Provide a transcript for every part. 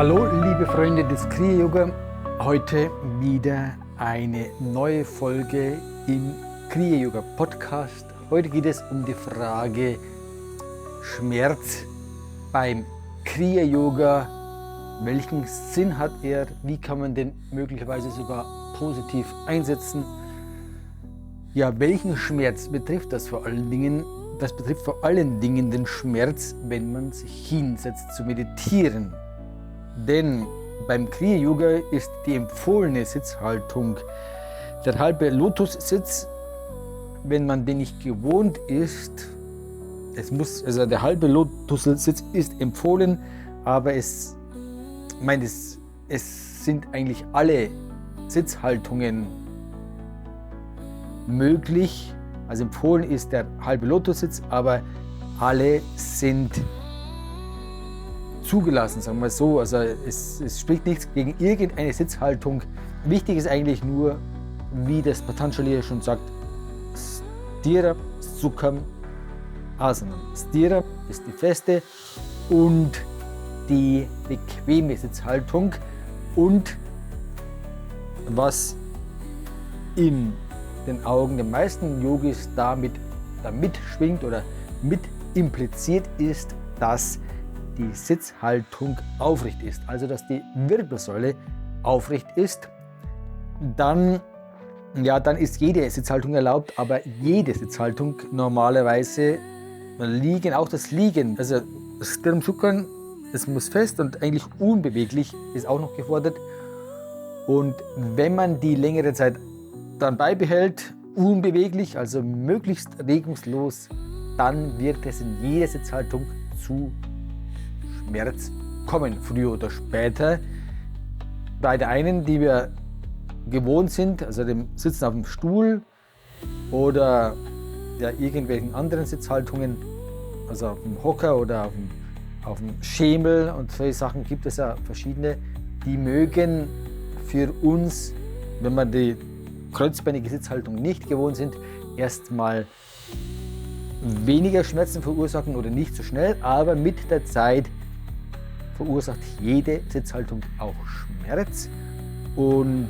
Hallo liebe Freunde des Kriya-Yoga, heute wieder eine neue Folge im Kriya-Yoga Podcast. Heute geht es um die Frage Schmerz beim Kriya-Yoga. Welchen Sinn hat er? Wie kann man den möglicherweise sogar positiv einsetzen? Ja, welchen Schmerz betrifft das vor allen Dingen? Das betrifft vor allen Dingen den Schmerz, wenn man sich hinsetzt zu meditieren. Denn beim Kriya-Yoga ist die empfohlene Sitzhaltung der halbe Lotussitz. Wenn man den nicht gewohnt ist, der halbe Lotussitz ist empfohlen, aber es sind eigentlich alle Sitzhaltungen möglich. Also empfohlen ist der halbe Lotussitz, aber alle sind zugelassen, sagen wir so. Also es spricht nichts gegen irgendeine Sitzhaltung. Wichtig ist eigentlich nur, wie das Patanjali schon sagt, Sthira Sukham Asanam. Sthira ist die feste und die bequeme Sitzhaltung. Und was in den Augen der meisten Yogis damit schwingt oder mit impliziert ist, dass die Sitzhaltung aufrecht ist, also dass die Wirbelsäule aufrecht ist, dann ist jede Sitzhaltung erlaubt, aber jede Sitzhaltung normalerweise liegen, auch das Liegen, also das Sthira Sukham, es muss fest und eigentlich unbeweglich, ist auch noch gefordert. Und wenn man die längere Zeit dann beibehält, unbeweglich, also möglichst regungslos, dann wird es in jeder Sitzhaltung zu Schmerz kommen, früher oder später. Bei der einen, die wir gewohnt sind, also dem Sitzen auf dem Stuhl oder irgendwelchen anderen Sitzhaltungen, also auf dem Hocker oder auf dem Schemel und solche Sachen gibt es ja verschiedene, die mögen für uns, wenn wir die kreuzbeinige Sitzhaltung nicht gewohnt sind, erstmal weniger Schmerzen verursachen oder nicht so schnell, aber mit der Zeit verursacht jede Sitzhaltung auch Schmerz, und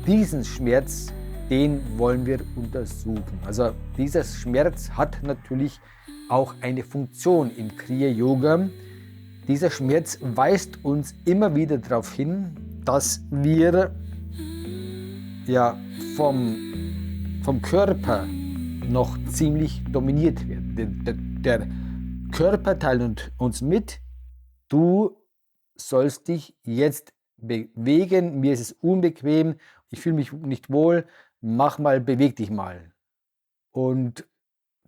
diesen Schmerz, den wollen wir untersuchen. Also dieser Schmerz hat natürlich auch eine Funktion im Kriya-Yoga. Dieser Schmerz weist uns immer wieder darauf hin, dass wir vom Körper noch ziemlich dominiert werden. Der Körper teilt uns mit: Du sollst dich jetzt bewegen, mir ist es unbequem, ich fühle mich nicht wohl, beweg dich mal. Und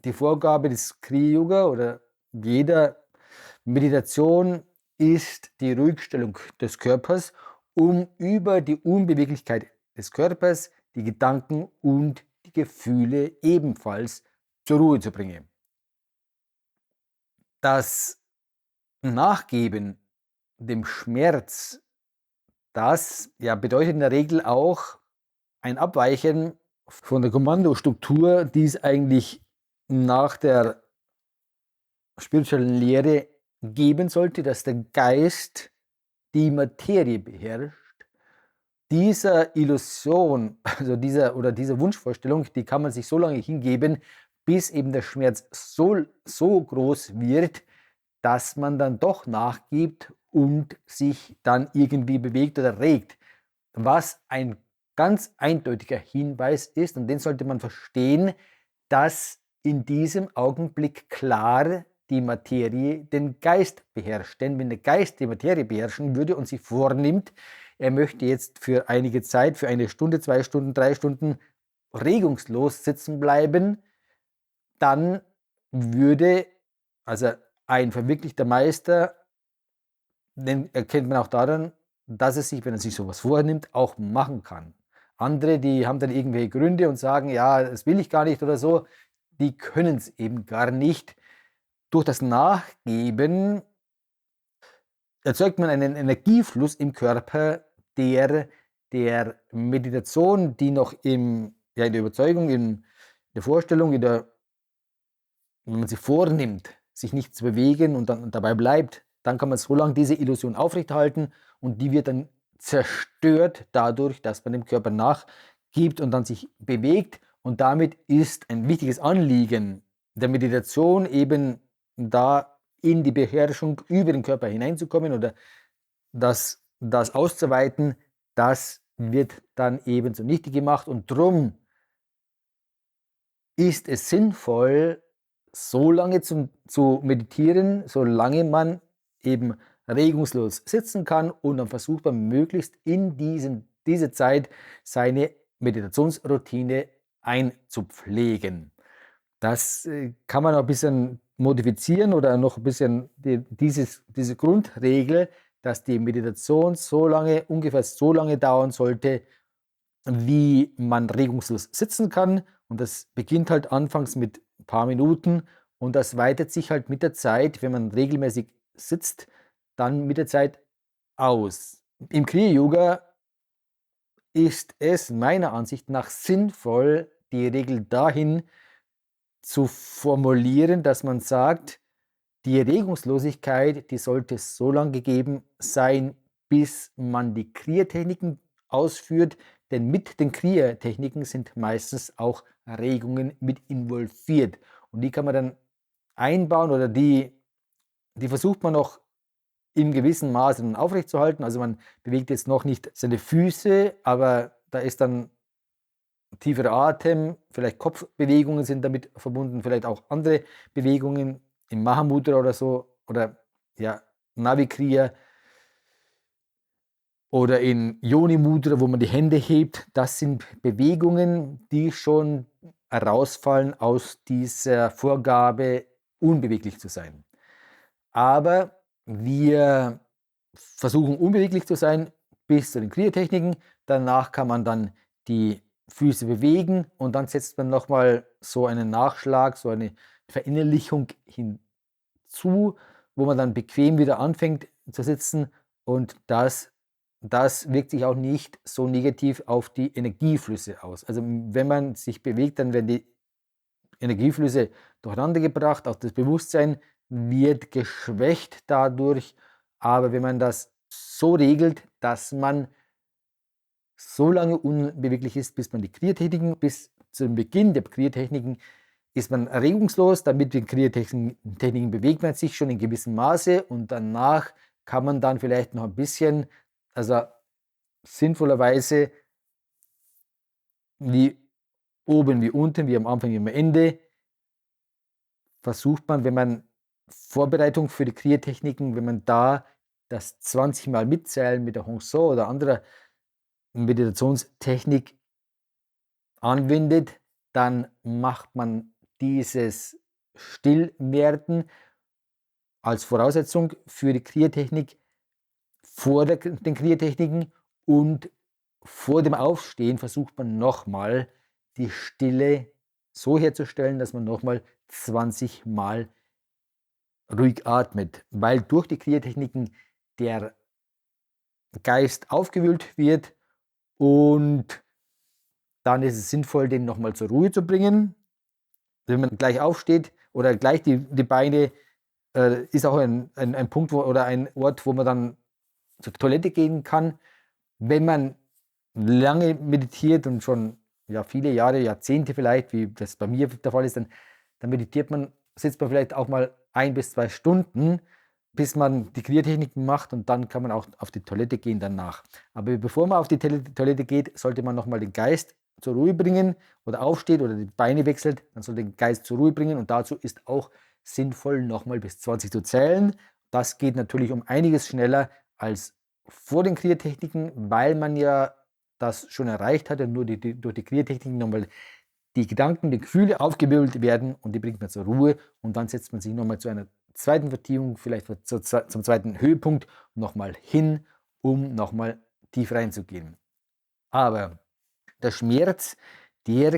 die Vorgabe des Kriya-Yoga oder jeder Meditation ist die Ruhigstellung des Körpers, um über die Unbeweglichkeit des Körpers die Gedanken und die Gefühle ebenfalls zur Ruhe zu bringen. Das Nachgeben dem Schmerz, das bedeutet in der Regel auch ein Abweichen von der Kommandostruktur, die es eigentlich nach der spirituellen Lehre geben sollte, dass der Geist die Materie beherrscht. Dieser Illusion, also dieser Wunschvorstellung, die kann man sich so lange hingeben, bis eben der Schmerz so groß wird, dass man dann doch nachgibt und sich dann irgendwie bewegt oder regt. Was ein ganz eindeutiger Hinweis ist, und den sollte man verstehen, dass in diesem Augenblick klar die Materie den Geist beherrscht. Denn wenn der Geist die Materie beherrschen würde und sich vornimmt, er möchte jetzt für einige Zeit, für eine Stunde, 2 Stunden, 3 Stunden regungslos sitzen bleiben, dann würde, also ein verwirklichter Meister, den erkennt man auch daran, dass es sich, wenn er sich sowas vornimmt, auch machen kann. Andere, die haben dann irgendwelche Gründe und sagen, ja, das will ich gar nicht oder so, die können es eben gar nicht. Durch das Nachgeben erzeugt man einen Energiefluss im Körper, der Meditation, die noch in der Überzeugung, in der Vorstellung, wenn man sich vornimmt, sich nicht zu bewegen und dann dabei bleibt, dann kann man so lange diese Illusion aufrechterhalten und die wird dann zerstört dadurch, dass man dem Körper nachgibt und dann sich bewegt. Und damit ist ein wichtiges Anliegen der Meditation eben da in die Beherrschung über den Körper hineinzukommen oder das auszuweiten, das wird dann eben zunichte gemacht. Und drum ist es sinnvoll, so lange zu meditieren, solange man eben regungslos sitzen kann, und dann versucht man möglichst in diese Zeit seine Meditationsroutine einzupflegen. Das kann man auch ein bisschen modifizieren oder noch ein bisschen diese Grundregel, dass die Meditation ungefähr so lange dauern sollte, wie man regungslos sitzen kann. Und das beginnt halt anfangs mit ein paar Minuten und das weitet sich halt mit der Zeit, wenn man regelmäßig sitzt, dann mit der Zeit aus. Im Kriya-Yoga ist es meiner Ansicht nach sinnvoll, die Regel dahin zu formulieren, dass man sagt, die Regungslosigkeit, die sollte so lange gegeben sein, bis man die Kriya-Techniken ausführt, denn mit den Kriya-Techniken sind meistens auch Regungen mit involviert. Und die kann man dann einbauen oder die versucht man noch im gewissen Maße aufrechtzuerhalten. Also man bewegt jetzt noch nicht seine Füße, aber da ist dann tieferer Atem, vielleicht Kopfbewegungen sind damit verbunden, vielleicht auch andere Bewegungen im Mahamudra oder so, oder ja, Navikriya oder in Yoni Mudra, wo man die Hände hebt. Das sind Bewegungen, die schon herausfallen aus dieser Vorgabe, unbeweglich zu sein. Aber wir versuchen unbeweglich zu sein bis zu den Kriya-Techniken. Danach kann man dann die Füße bewegen und dann setzt man nochmal so einen Nachschlag, so eine Verinnerlichung hinzu, wo man dann bequem wieder anfängt zu sitzen, und das wirkt sich auch nicht so negativ auf die Energieflüsse aus. Also wenn man sich bewegt, dann werden die Energieflüsse durcheinander gebracht, auch das Bewusstsein wird geschwächt dadurch. Aber wenn man das so regelt, dass man so lange unbeweglich ist, bis man die Kriya-Techniken, bis zum Beginn der Kriya-Techniken ist man regungslos, damit die Kriya-Techniken bewegt man sich schon in gewissem Maße, und danach kann man dann vielleicht noch ein bisschen, also sinnvollerweise wie oben wie unten, wie am Anfang wie am Ende, versucht man, wenn man Vorbereitung für die Kriya-Techniken, wenn man da das 20 Mal mitzählen mit der Hong So oder anderer Meditationstechnik anwendet, dann macht man dieses Stillwerden als Voraussetzung für die Kriya-Technik vor den Kriya-Techniken, und vor dem Aufstehen versucht man nochmal die Stille so herzustellen, dass man nochmal 20 Mal ruhig atmet, weil durch die Kriya-Techniken der Geist aufgewühlt wird, und dann ist es sinnvoll, den nochmal zur Ruhe zu bringen. Wenn man gleich aufsteht oder gleich die Beine, ist auch ein Punkt oder ein Ort, wo man dann zur Toilette gehen kann. Wenn man lange meditiert und schon viele Jahre, Jahrzehnte vielleicht, wie das bei mir der Fall ist, dann sitzt man vielleicht auch mal 1 bis 2 Stunden, bis man die Kriya-Techniken macht, und dann kann man auch auf die Toilette gehen danach. Aber bevor man auf die Toilette geht, sollte man nochmal den Geist zur Ruhe bringen oder aufsteht oder die Beine wechselt, dann soll den Geist zur Ruhe bringen, und dazu ist auch sinnvoll, nochmal bis 20 zu zählen. Das geht natürlich um einiges schneller als vor den Kriya-Techniken, weil man ja das schon erreicht hat und nur durch die Kriya-Techniken nochmal die Gedanken, die Gefühle aufgewirbelt werden, und die bringt man zur Ruhe, und dann setzt man sich nochmal zu einer zweiten Vertiefung, vielleicht zum zweiten Höhepunkt nochmal hin, um nochmal tief reinzugehen. Aber der Schmerz, der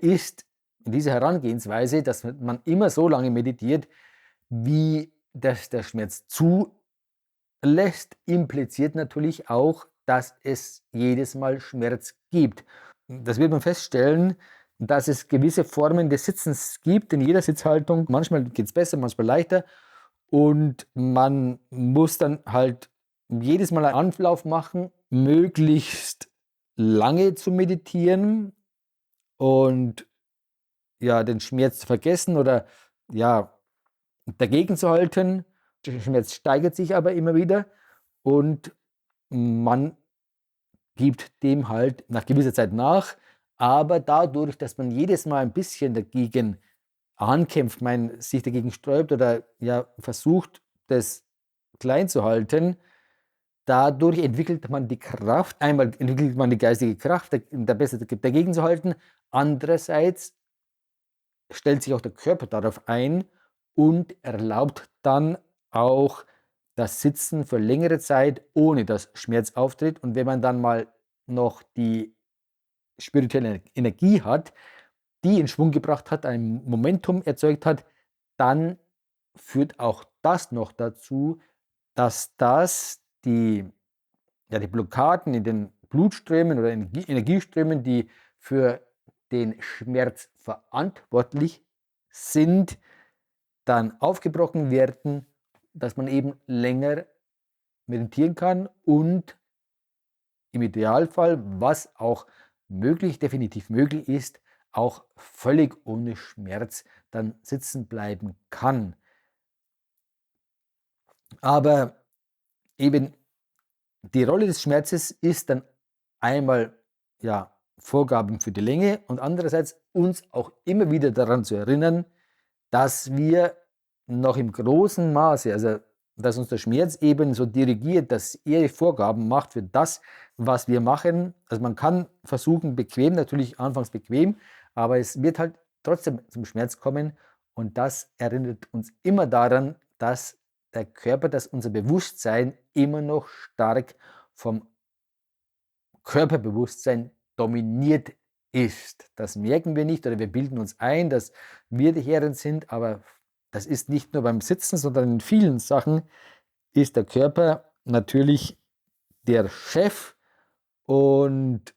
ist in dieser Herangehensweise, dass man immer so lange meditiert, wie das der Schmerz zulässt, impliziert natürlich auch, dass es jedes Mal Schmerz gibt. Das wird man feststellen, dass es gewisse Formen des Sitzens gibt in jeder Sitzhaltung. Manchmal geht es besser, manchmal leichter. und man muss dann halt jedes Mal einen Anlauf machen, möglichst lange zu meditieren und ja, den Schmerz zu vergessen oder ja, dagegen zu halten. Der Schmerz steigert sich aber immer wieder und man gibt dem halt nach gewisser Zeit nach. Aber dadurch, dass man jedes Mal ein bisschen dagegen ankämpft, sich dagegen sträubt oder ja, versucht, das klein zu halten, dadurch entwickelt man die Kraft. Einmal entwickelt man die geistige Kraft, da besser dagegen zu halten. Andererseits stellt sich auch der Körper darauf ein und erlaubt dann auch das Sitzen für längere Zeit, ohne dass Schmerz auftritt. Und wenn man dann mal noch die spirituelle Energie hat, die in Schwung gebracht hat, ein Momentum erzeugt hat, dann führt auch das noch dazu, dass die Blockaden in den Blutströmen oder Energieströmen, die für den Schmerz verantwortlich sind, dann aufgebrochen werden, dass man eben länger meditieren kann und im Idealfall, was auch definitiv möglich ist, auch völlig ohne Schmerz dann sitzen bleiben kann. Aber eben die Rolle des Schmerzes ist dann einmal ja, Vorgaben für die Länge und andererseits uns auch immer wieder daran zu erinnern, dass wir noch im großen Maße, also dass uns der Schmerz eben so dirigiert, dass er Vorgaben macht für das, was wir machen. Also man kann versuchen, bequem, natürlich anfangs bequem, aber es wird halt trotzdem zum Schmerz kommen und das erinnert uns immer daran, dass der Körper, dass unser Bewusstsein immer noch stark vom Körperbewusstsein dominiert ist. Das merken wir nicht oder wir bilden uns ein, dass wir die Herren sind, aber das ist nicht nur beim Sitzen, sondern in vielen Sachen ist der Körper natürlich der Chef und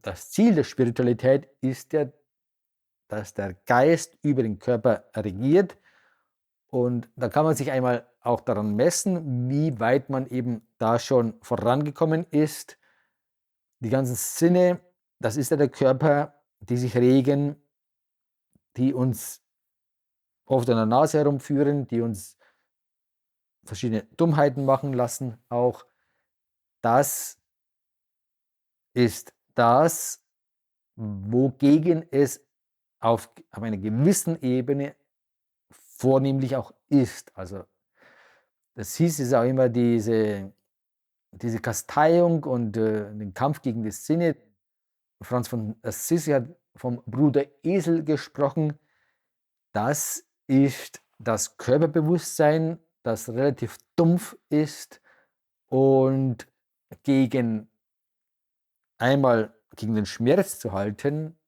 das Ziel der Spiritualität ist ja, dass der Geist über den Körper regiert und da kann man sich einmal auch daran messen, wie weit man eben da schon vorangekommen ist. Die ganzen Sinne, das ist ja der Körper, die sich regen, die uns oft an der Nase herumführen, die uns verschiedene Dummheiten machen lassen. Auch das ist das, wogegen es auf einer gewissen Ebene vornehmlich auch ist. Also das hieß es auch immer, diese Kasteiung und den Kampf gegen die Sinne. Franz von Assisi hat vom Bruder Esel gesprochen. Das ist das Körperbewusstsein, das relativ dumpf ist und einmal gegen den Schmerz zu halten,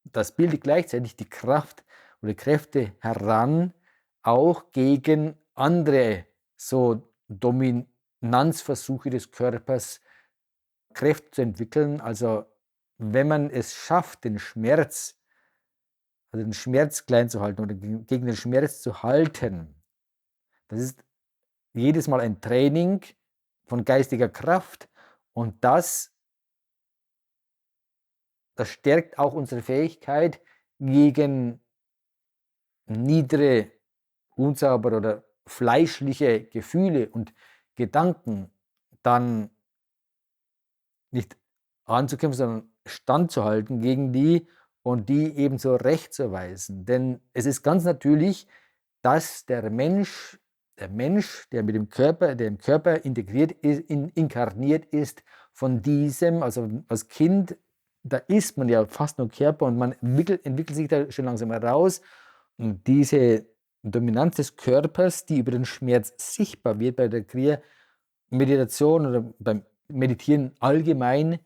das bildet gleichzeitig die Kraft oder Kräfte heran, auch gegen andere so Dominanzversuche des Körpers Kräfte zu entwickeln. Also wenn man es schafft, den Schmerz klein zu halten oder gegen den Schmerz zu halten, das ist jedes Mal ein Training von geistiger Kraft und das stärkt auch unsere Fähigkeit, gegen niedere, unsaubere oder fleischliche Gefühle und Gedanken dann nicht anzukämpfen, sondern standzuhalten gegen die und die ebenso rechtzuweisen. Denn es ist ganz natürlich, dass der Mensch, der mit dem Körper, der im Körper integriert ist, inkarniert ist, von diesem, also als Kind, da ist man ja fast nur Körper und man entwickelt sich da schon langsam heraus. Und diese Dominanz des Körpers, die über den Schmerz sichtbar wird bei der Kriya-Meditation oder beim Meditieren allgemein,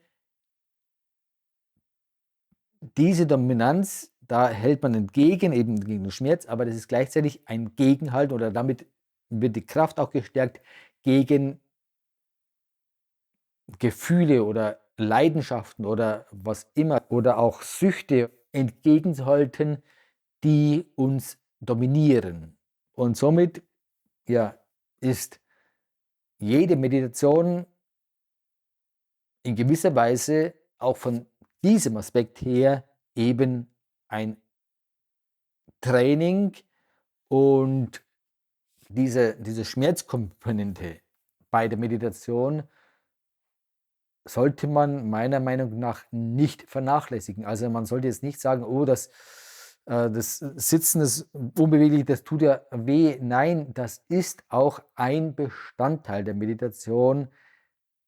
diese Dominanz, da hält man entgegen, eben gegen den Schmerz, aber das ist gleichzeitig ein Gegenhalt oder damit wird die Kraft auch gestärkt gegen Gefühle oder Leidenschaften oder was immer oder auch Süchte entgegenzuhalten, die uns dominieren. Und somit ja, ist jede Meditation in gewisser Weise auch von diesem Aspekt her eben ein Training, und diese Schmerzkomponente bei der Meditation sollte man meiner Meinung nach nicht vernachlässigen. Also man sollte jetzt nicht sagen, oh, das Sitzen, das Unbewegliche, das tut ja weh. Nein, das ist auch ein Bestandteil der Meditation,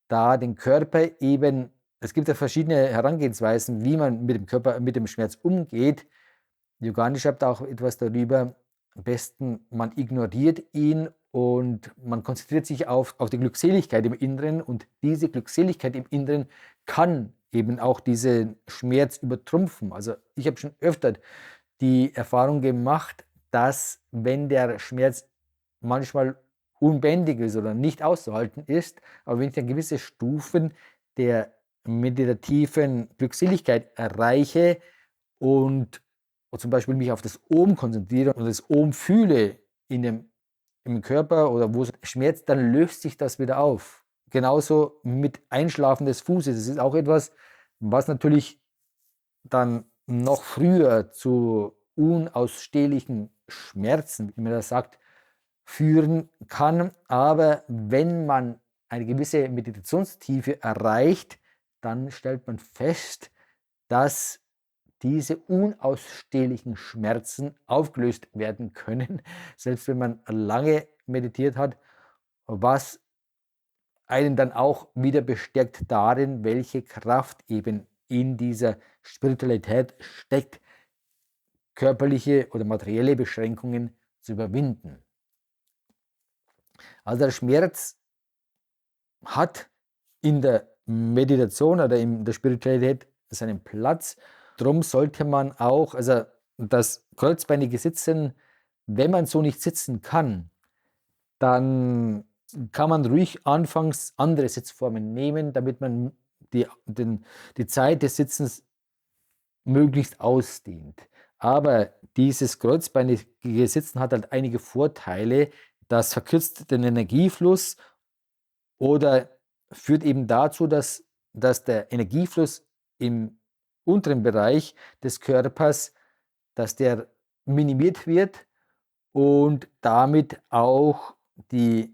da den Körper eben, es gibt ja verschiedene Herangehensweisen, wie man mit dem Körper, mit dem Schmerz umgeht. Yoganji schreibt auch etwas darüber, am besten man ignoriert ihn und man konzentriert sich auf die Glückseligkeit im Inneren, und diese Glückseligkeit im Inneren kann eben auch diesen Schmerz übertrumpfen. Also ich habe schon öfter die Erfahrung gemacht, dass wenn der Schmerz manchmal unbändig ist oder nicht auszuhalten ist, aber wenn ich dann gewisse Stufen der meditativen Glückseligkeit erreiche und zum Beispiel mich auf das Ohm konzentriere und das Ohm fühle im Körper oder wo es schmerzt, dann löst sich das wieder auf. Genauso mit Einschlafen des Fußes. Das ist auch etwas, was natürlich dann noch früher zu unausstehlichen Schmerzen, wie man das sagt, führen kann. Aber wenn man eine gewisse Meditationstiefe erreicht, dann stellt man fest, dass diese unausstehlichen Schmerzen aufgelöst werden können, selbst wenn man lange meditiert hat, was einen dann auch wieder bestärkt darin, welche Kraft eben in dieser Spiritualität steckt, körperliche oder materielle Beschränkungen zu überwinden. Also der Schmerz hat in der Meditation oder in der Spiritualität seinen Platz. Drum sollte man auch, also das kreuzbeinige Sitzen, wenn man so nicht sitzen kann, dann kann man ruhig anfangs andere Sitzformen nehmen, damit man die Zeit des Sitzens möglichst ausdehnt. Aber dieses kreuzbeinige Sitzen hat halt einige Vorteile. Das verkürzt den Energiefluss oder führt eben dazu, dass der Energiefluss im unteren Bereich des Körpers, dass der minimiert wird und damit auch der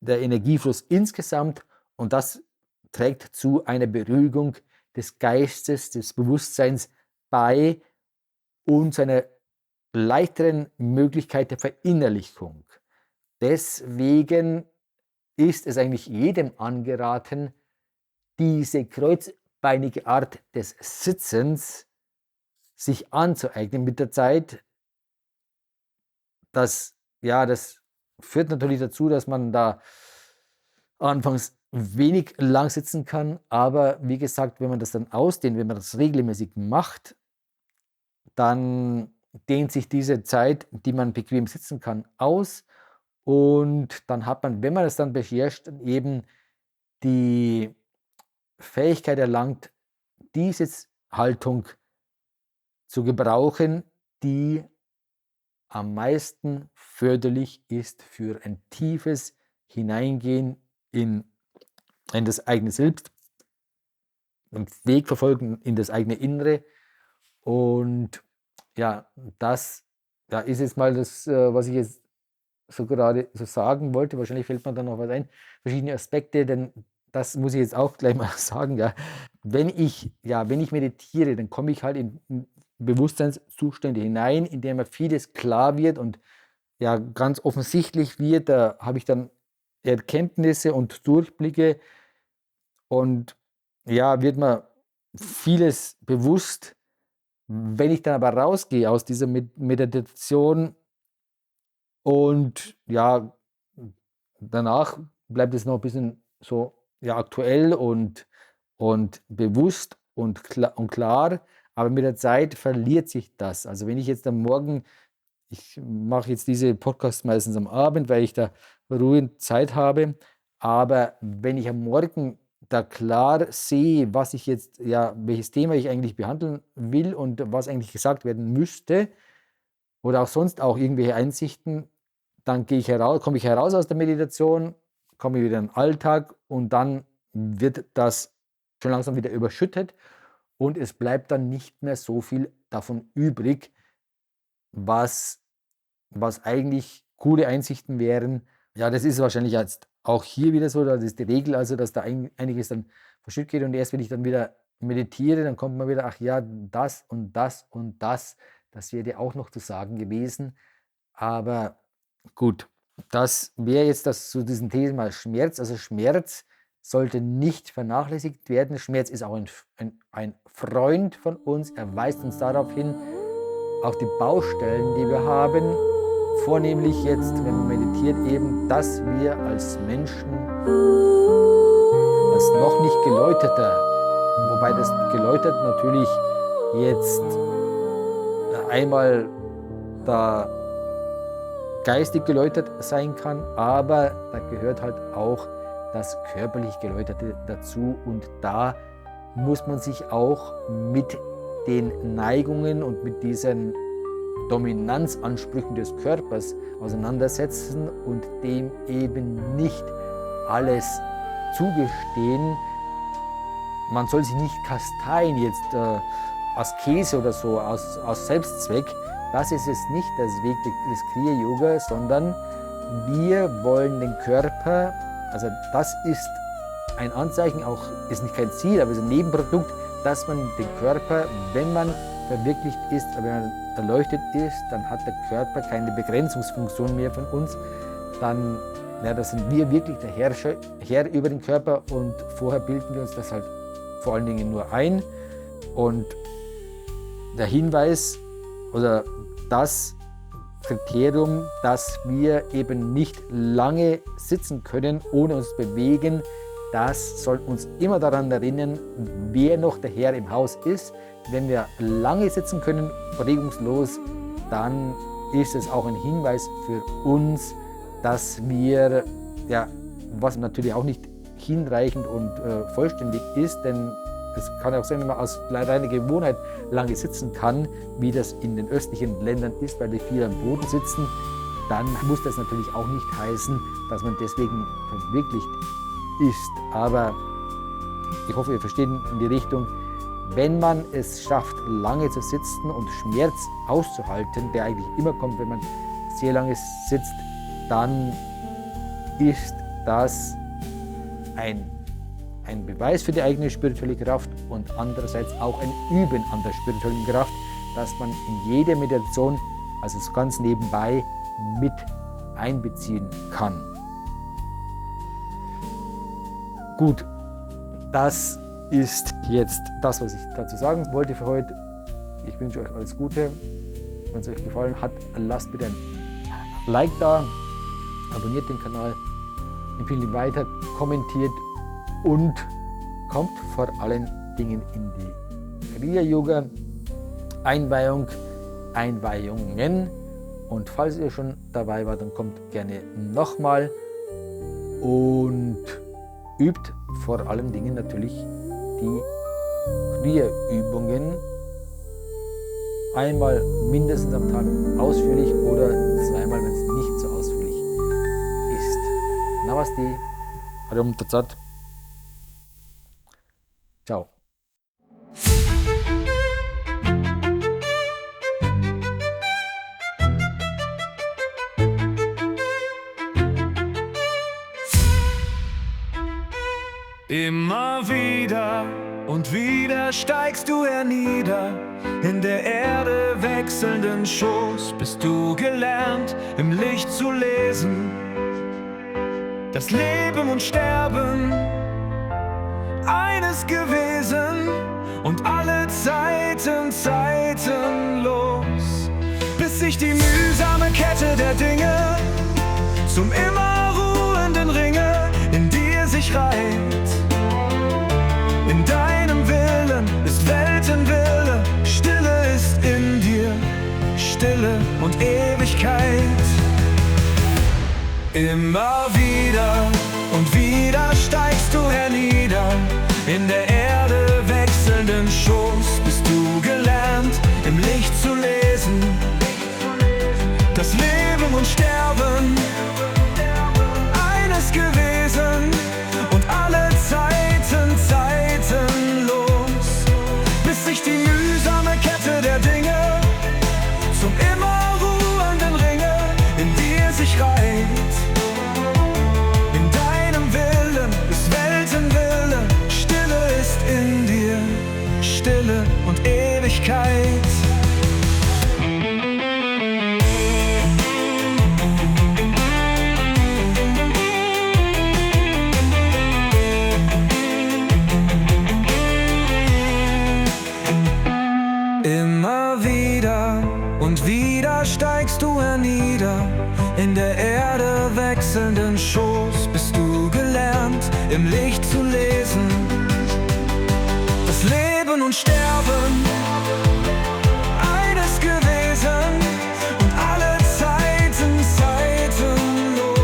Energiefluss insgesamt, und das trägt zu einer Beruhigung des Geistes, des Bewusstseins bei und zu einer leichteren Möglichkeit der Verinnerlichung. Deswegen ist es eigentlich jedem angeraten, diese kreuzbeinige Art des Sitzens sich anzueignen mit der Zeit. Das führt natürlich dazu, dass man da anfangs wenig lang sitzen kann, aber wie gesagt, wenn man das dann ausdehnt, wenn man das regelmäßig macht, dann dehnt sich diese Zeit, die man bequem sitzen kann, aus, und dann hat man, wenn man es dann beherrscht, eben die Fähigkeit erlangt, die Sitzhaltung zu gebrauchen, die am meisten förderlich ist für ein tiefes Hineingehen in das eigene Selbst, einen Weg verfolgen in das eigene Innere. Und ja, das ist jetzt mal das, was ich jetzt so gerade so sagen wollte. Wahrscheinlich fällt mir dann noch was ein, verschiedene Aspekte, denn das muss ich jetzt auch gleich mal sagen. Ja. Wenn ich meditiere, dann komme ich halt in Bewusstseinszustände hinein, in denen mir vieles klar wird und ja ganz offensichtlich wird. Da habe ich dann Erkenntnisse und Durchblicke und ja, wird mir vieles bewusst. Wenn ich dann aber rausgehe aus dieser Meditation und ja, danach bleibt es noch ein bisschen so aktuell und bewusst und klar, aber mit der Zeit verliert sich das. Also wenn ich jetzt am Morgen, ich mache jetzt diese Podcasts meistens am Abend, weil ich da ruhig Zeit habe, aber wenn ich am Morgen da klar sehe, was ich jetzt, welches Thema ich eigentlich behandeln will und was eigentlich gesagt werden müsste, oder auch sonst auch irgendwelche Einsichten, dann komme ich heraus aus der Meditation, komme wieder in den Alltag und dann wird das schon langsam wieder überschüttet und es bleibt dann nicht mehr so viel davon übrig, was eigentlich coole Einsichten wären. Ja, das ist wahrscheinlich jetzt auch hier wieder so, das ist die Regel, also dass da einiges dann verschüttet geht und erst wenn ich dann wieder meditiere, dann kommt man wieder, ach ja, das und das und das wäre auch noch zu sagen gewesen. Aber gut, das wäre jetzt das zu diesem Thema Schmerz. Also Schmerz sollte nicht vernachlässigt werden. Schmerz ist auch ein Freund von uns. Er weist uns darauf hin, auf die Baustellen, die wir haben. Vornehmlich jetzt, wenn man meditiert, eben, dass wir als Menschen, als noch nicht Geläuterter, wobei das Geläutert natürlich jetzt einmal da geistig geläutert sein kann, aber da gehört halt auch das körperlich Geläuterte dazu und da muss man sich auch mit den Neigungen und mit diesen Dominanzansprüchen des Körpers auseinandersetzen und dem eben nicht alles zugestehen. Man soll sich nicht kasteien jetzt Askese oder so aus Selbstzweck. Das ist es nicht der Weg des Kriya-Yoga, sondern wir wollen den Körper, also das ist ein Anzeichen, auch ist nicht kein Ziel, aber ist ein Nebenprodukt, dass man den Körper, wenn man verwirklicht ist, wenn man erleuchtet ist, dann hat der Körper keine Begrenzungsfunktion mehr von uns. Dann sind wir wirklich der Herr über den Körper und vorher bilden wir uns das halt vor allen Dingen nur ein. Und der Hinweis oder das Kriterium, dass wir eben nicht lange sitzen können, ohne uns zu bewegen, das soll uns immer daran erinnern, wer noch der Herr im Haus ist. Wenn wir lange sitzen können, regungslos, dann ist es auch ein Hinweis für uns, dass wir, ja, was natürlich auch nicht hinreichend und vollständig ist, denn es kann auch sein, wenn man aus reiner Gewohnheit lange sitzen kann, wie das in den östlichen Ländern ist, weil wir viel am Boden sitzen, dann muss das natürlich auch nicht heißen, dass man deswegen verwirklicht ist. Aber ich hoffe, ihr versteht in die Richtung, wenn man es schafft, lange zu sitzen und Schmerz auszuhalten, der eigentlich immer kommt, wenn man sehr lange sitzt, dann ist das ein Beweis für die eigene spirituelle Kraft und andererseits auch ein Üben an der spirituellen Kraft, dass man in jede Meditation, also ganz nebenbei, mit einbeziehen kann. Gut, das ist jetzt das, was ich dazu sagen wollte für heute. Ich wünsche euch alles Gute. Wenn es euch gefallen hat, lasst bitte ein Like da, abonniert den Kanal, empfehlt ihn weiter, kommentiert und kommt vor allen Dingen in die Kriya-Yoga-Einweihungen. Und falls ihr schon dabei wart, dann kommt gerne nochmal und übt vor allen Dingen natürlich die Kriya-Übungen einmal mindestens am Tag ausführlich oder zweimal, wenn es nicht so ausführlich ist. Namaste, Hariom Tatsat. Ciao. Immer wieder und wieder steigst du hernieder, in der Erde wechselnden Schoß bist du gelernt, im Licht zu lesen. Das Leben und Sterben eines gewesen und alle Zeiten zeitenlos, bis sich die mühsame Kette der Dinge zum immer ruhenden Ringe in dir sich reiht. In deinem Willen ist Weltenwille, Stille ist in dir, Stille und Ewigkeit. Immer wieder und wieder steigst du hernieder, in der Erde wechselnden Schoß bist du gelernt, im Licht zu lesen. Sterben eines gewesen und alle Zeiten zeitenlos, bis sich die mühsame Kette der Dinge zum immer ruhenden Ringe in dir sich reiht. In deinem Willen ist Weltenwille, Stille ist in dir, Stille und Ewigkeit. Immer wieder und wieder steigst du hernieder, in der Erde wechselnden Schoß bist du gelernt, im Licht zu lesen. Das Leben und Sterben eines gewesen und alle Zeiten zeitenlos,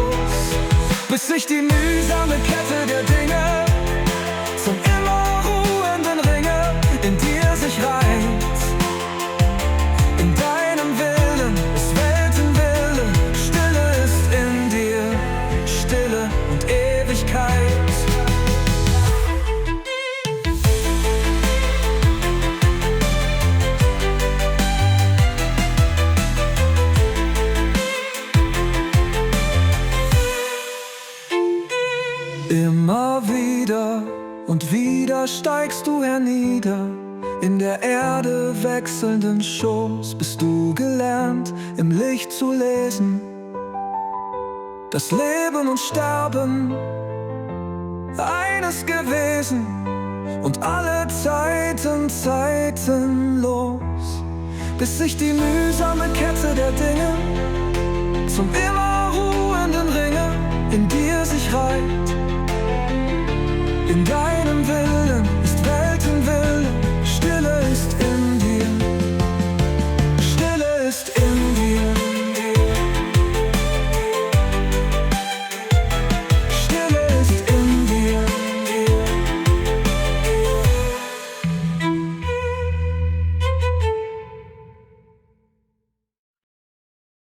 bis sich die mühsame Kette der Dinge zum immer ruhenden Ringe in dir sich reiht. In deinem Willen ist Weltenwille, Stille ist in dir, Stille und Ewigkeit. Immer wieder und wieder steigst du hernieder, in der Erde wechselnden Schoß bist du gelernt, im Licht zu lesen. Das Leben und Sterben eines gewesen und alle Zeiten zeitenlos, bis sich die mühsame Kette der Dinge zum immer ruhenden Ringe in dir sich reiht. In